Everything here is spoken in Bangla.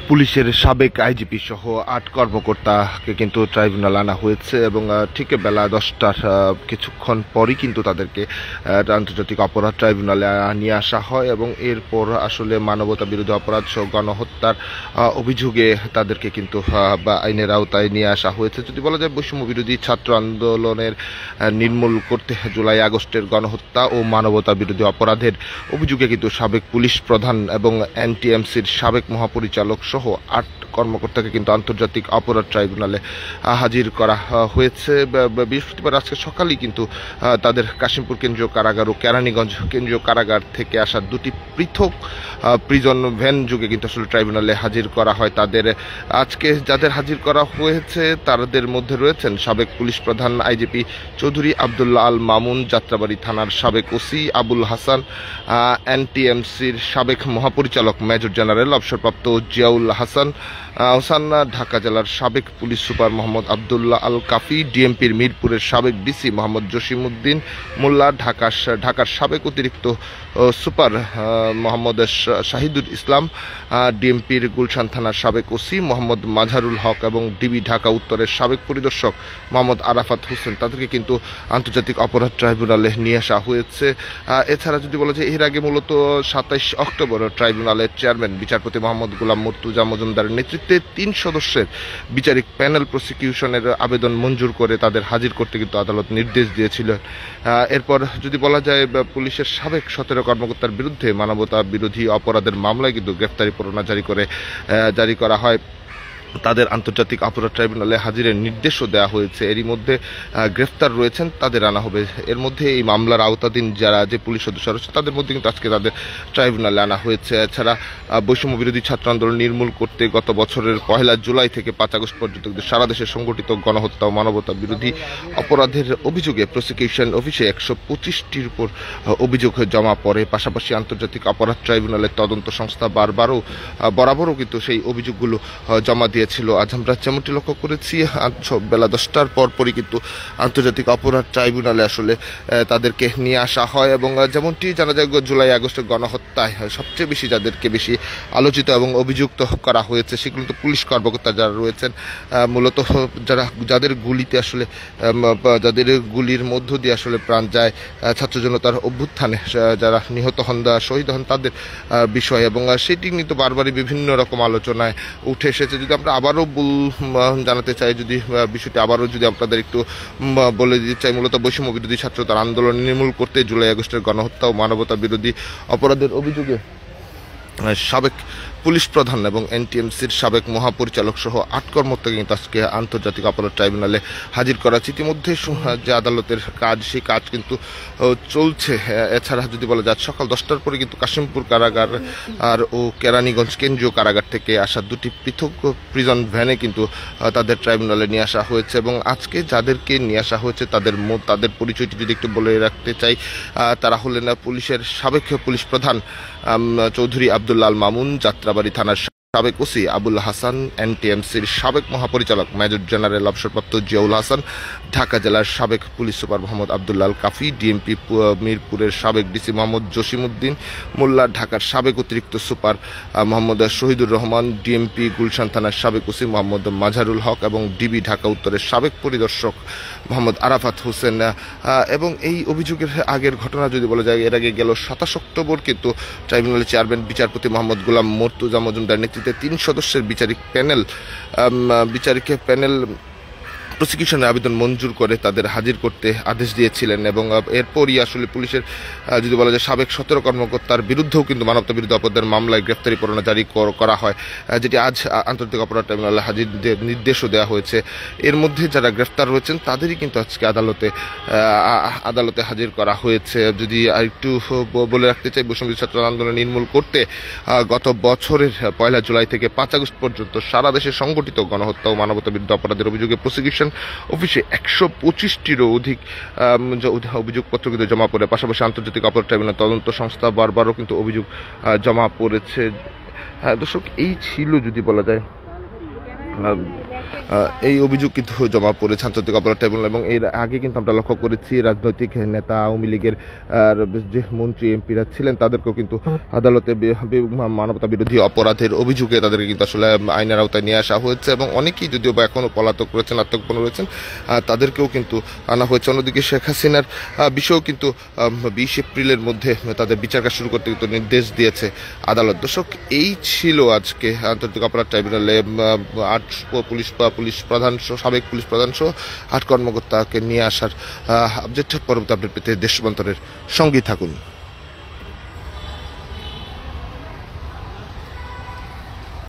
পুলিশের সাবেক আইজিপি সহ ৮ কর্মকর্তাকে কিন্তু ট্রাইব্যুনাল আনা হয়েছে এবং ঠিক বেলা ১০টার কিছুক্ষণ পরই কিন্তু তাদেরকে আন্তর্জাতিক অপরাধ ট্রাইব্যুনালে নিয়ে আসা হয় এবং এরপর আসলে মানবতা বিরোধী অপরাধ সহ গণহত্যার অভিযোগে তাদেরকে কিন্তু আইনের আওতায় নিয়ে আসা হয়েছে। যদি বলা যায় বৈষম্য বিরোধী ছাত্র আন্দোলনের নির্মূল করতে জুলাই আগস্টের গণহত্যা ও মানবতা বিরোধী অপরাধের অভিযোগে কিন্তু সাবেক পুলিশ প্রধান এবং এনটিএমসির সাবেক মহাপরিচালক সহ ৮ কর্মকর্তাকে কিন্তু আন্তর্জাতিক অপরাধ ট্রাইব্যুনালে হাজির করা হয়েছে। বৃহস্পতিবার আজকে সকালেই কিন্তু তাদের কাশিমপুর কেন্দ্রীয় কারাগার ও কেরানীগঞ্জ কেন্দ্রীয় কারাগার থেকে আসা দুটি পৃথক প্রিজন ভ্যান যুগে কিন্তু আসলে ট্রাইব্যুনালে হাজির করা হয়। তাদের আজকে যাদের হাজির করা হয়েছে তাদের মধ্যে রয়েছেন সাবেক পুলিশ প্রধান আইজিপি চৌধুরী আবদুল্লাহ আল মামুন, যাত্রাবাড়ি থানার সাবেক ওসি আবুল হাসান, এনটিএমসির সাবেক মহাপরিচালক মেজর জেনারেল অবসরপ্রাপ্ত জিয়াউল হাসান, ঢাকা জেলার সাবেক পুলিশ সুপার মোহাম্মদ আবদুল্লাহ আল কাফি, ডিএমপির মিরপুরের সাবেক ডিসি মোহাম্মদ জসিমউদ্দিন মোল্লা, ঢাকার সাবেক অতিরিক্ত সুপার মোহাম্মদ শাহিদুল ইসলাম, ডিএমপির গুলশান থানার সাবেক ওসি মোহাম্মদ মাজহারুল হক এবং ডিবি ঢাকা উত্তরের সাবেক পরিদর্শক মোহাম্মদ আরাফাত হোসেন তাদেরকে কিন্তু আন্তর্জাতিক অপরাধ ট্রাইব্যুনালে নিয়ে আসা হয়েছে। এছাড়া যদি বলা যায় এর আগে মূলত ২৭ অক্টোবর ট্রাইব্যুনালের চেয়ারম্যান বিচারপতি মোহাম্মদ গোলাম মুর্তুজা মজুমদারের নেতৃত্বে ৩ সদস্যের বিচারিক প্যানেল প্রসিকিউশনের আবেদন মঞ্জুর করে তাদের হাজির করতে কিন্তু আদালত নির্দেশ দিয়েছিল। এরপর যদি বলা যায় পুলিশের সাবেক ১৭ কর্মকর্তার বিরুদ্ধে মানবতা বিরোধী অপরাধের মামলায় কিন্তু গ্রেফতারি পরোয়ানা জারি করা হয়। তাদের আন্তর্জাতিক অপরাধ ট্রাইব্যুনালে হাজিরের নির্দেশও দেওয়া হয়েছে। এরই মধ্যে গ্রেফতার রয়েছেন তাদের আনা হবে। এর মধ্যে এই মামলার আওতাধীন যারা যে পুলিশ সদস্য রয়েছে তাদের মধ্যে কিন্তু আজকে তাদের ট্রাইব্যুনালে আনা হয়েছে। এছাড়া বৈষম্য বিরোধী ছাত্র আন্দোলন নির্মূল করতে গত বছরের ১ জুলাই থেকে ৫ আগস্ট পর্যন্ত সারা দেশে সংগঠিত গণহত্যা ও মানবতা বিরোধী অপরাধের অভিযোগে প্রসিকিউশন অফিসে ১২৫টির উপর অভিযোগ জমা পড়ে। পাশাপাশি আন্তর্জাতিক অপরাধ ট্রাইব্যুনালের তদন্ত সংস্থা বরাবরও কিন্তু সেই অভিযোগগুলো জমা ছিল। আজ আমরা যেমনটি লক্ষ্য করেছি বেলা ১০টার পরপরই কিন্তু আন্তর্জাতিক অপরাধ ট্রাইব্যুনালে আসলে তাদেরকে নিয়ে আসা হয় এবং যেমনটি জানা যায় জুলাই আগস্টের গণহত্যায় সবচেয়ে বেশি যাদেরকে বেশি আলোচিত এবং অভিযুক্ত করা হয়েছে সেগুলো তো পুলিশ কর্মকর্তা যারা রয়েছেন, মূলত যাদের গুলিতে আসলে যাদের গুলির মধ্য দিয়ে আসলে প্রাণ যায় ছাত্র জনতার অভ্যুত্থানে যারা নিহত হন শহীদ হন তাদের বিষয় এবং সেটি কিন্তু বারবারই বিভিন্ন রকম আলোচনায় উঠে এসেছে। যদি আমরা আবারও জানাতে চাই, যদি বিষয়টি আবারও যদি আপনাদের একটু বলে দিতে চাই, মূলত বৈষম্য বিরোধী ছাত্রতার আন্দোলন নির্মূল করতে জুলাই আগস্টের গণহত্যা ও মানবতা বিরোধী অপরাধের অভিযোগে সাবেক পুলিশ প্রধান এবং এনটিএমসির সাবেক মহাপরিচালক সহ ৮ কর্মকর্তাকে কিন্তু আজকে আন্তর্জাতিক অপরাধ ট্রাইব্যুনালে হাজির করা হচ্ছে। ইতিমধ্যে যে আদালতের কাজ সেই কাজ কিন্তু চলছে। এছাড়া যদি বলা যায় সকাল ১০টার পরে কিন্তু কাশিমপুর কারাগার ও কেরানীগঞ্জ কেন্দ্রীয় কারাগার থেকে আসা দুটি পৃথক প্রিজন ভ্যানে কিন্তু তাদের ট্রাইব্যুনালে নিয়ে আসা হয়েছে এবং আজকে যাদেরকে নিয়ে আসা হয়েছে তাদের পরিচয়টি যদি একটু বলে রাখতে চাই, তারা হলেন পুলিশের সাবেক পুলিশ প্রধান চৌধুরী আবদুল্লাহ আল মামুন, যাত্রাবাড়ি থানার সাবেক ওসি আবুল হাসান, এনটিএমসির সাবেক মহাপরিচালক মেজর জেনারেল অবসরপ্রাপ্ত জিয়াউল হাসান, ঢাকা জেলার সাবেক পুলিশ সুপার মোহাম্মদ আবদুল্লাহ আল কাফি, ডিএমপি মিরপুরের সাবেক ডিসি মোহাম্মদ জসিমউদ্দিন মোল্লা, ঢাকার সাবেক অতিরিক্ত সুপার মোহাম্মদ শহীদুর রহমান, ডিএমপি গুলশান থানার সাবেক ওসি মোহাম্মদ মাজহারুল হক এবং ডিবি ঢাকা উত্তরের সাবেক পরিদর্শক মোহাম্মদ আরাফাত হোসেন। এবং এই অভিযোগের আগের ঘটনা যদি বলা যায়, এর আগে গেল ২৭ অক্টোবর কিন্তু ট্রাইব্যুনালের চেয়ারম্যান বিচারপতি মোহাম্মদ গোলাম মুর্তুজা মজুমদার নেতৃত্বে ৩ সদস্যের বিচারিক প্যানেল প্রসিকিউশনের আবেদন মঞ্জুর করে তাদের হাজির করতে আদেশ দিয়েছিলেন এবং এরপরই আসলে পুলিশের যদি বলা যায় সাবেক ১৭ কর্মকর্তার বিরুদ্ধেও কিন্তু মানবতা বিরোধী অপরাধের মামলায় গ্রেফতারি পরোয়ানা জারি করা হয়, যেটি আজ আন্তর্জাতিক অপরাধ ট্রাইব্যুনালে হাজির নির্দেশও দেওয়া হয়েছে। এর মধ্যে যারা গ্রেফতার রয়েছেন তাদেরই কিন্তু আজকে আদালতে হাজির করা হয়েছে। যদি আরেকটু বলে রাখতে চাই, বৈষম্য ছাত্র আন্দোলন নির্মূল করতে গত বছরের ১ জুলাই থেকে ৫ আগস্ট পর্যন্ত সারা দেশে সংগঠিত গণহত্যা ও মানবতা বিরোধী অপরাধের অভিযোগে প্রসিকিউশন অফিসে ১২৫টিরও অধিক অভিযোগপত্র কিন্তু জমা পড়ে। পাশাপাশি আন্তর্জাতিক অপরাধ ট্রাইব্যুনাল তদন্ত সংস্থা বারবারও কিন্তু অভিযোগ জমা পড়েছে। দর্শক, এই ছিল যদি বলা যায় এই অভিযোগ কিন্তু জমা পড়েছে আন্তর্জাতিক অপরাধ ট্রাইব্যুনাল এবং এর আগে কিন্তু আমরা লক্ষ্য করেছি রাজনৈতিক নেতা আওয়ামী লীগের যে মন্ত্রী এমপিরা ছিলেন তাদেরকেও কিন্তু আদালতে মানবতা বিরোধী অপরাধের অভিযোগে তাদেরকে কিন্তু আসলে আইনের আওতায় নিয়ে আসা হয়েছে এবং অনেকেই যদিও বা এখনও পলাতক রয়েছেন আত্মগোপন রয়েছেন তাদেরকেও কিন্তু আনা হয়েছে। অন্যদিকে শেখ হাসিনার বিষয়েও কিন্তু 20 এপ্রিলের মধ্যে তাদের বিচার কাজ শুরু করতে কিন্তু নির্দেশ দিয়েছে আদালত। দর্শক, এই ছিল আজকে আন্তর্জাতিক অপরাধ ট্রাইব্যুনালে 8 পুলিশ প্রধান সাবেক পুলিশ প্রধান সহ 8 কর্মকর্তাকে নিয়ে আসার আপডেট। পরবর্তী আপডেট পেতে দেশ রূপান্তরের সঙ্গেই থাকুন।